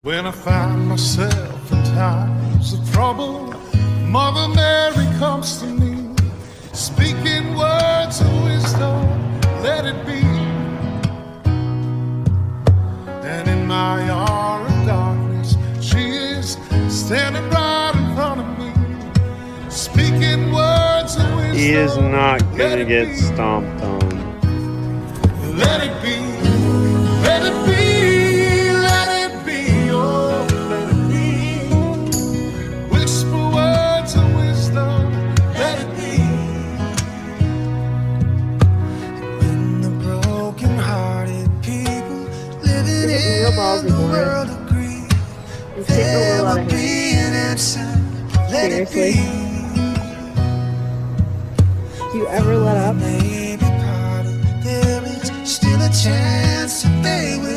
When I find myself in times of trouble, Mother Mary comes to me, speaking words of wisdom, let it be. And in my hour of darkness, she is standing right in front of me, speaking words of wisdom. He is not gonna get stomped on. Let it be, let it be. World agree, there will be an answer. Let it be. Do you ever let up? Maybe part of there is still a chance that they will.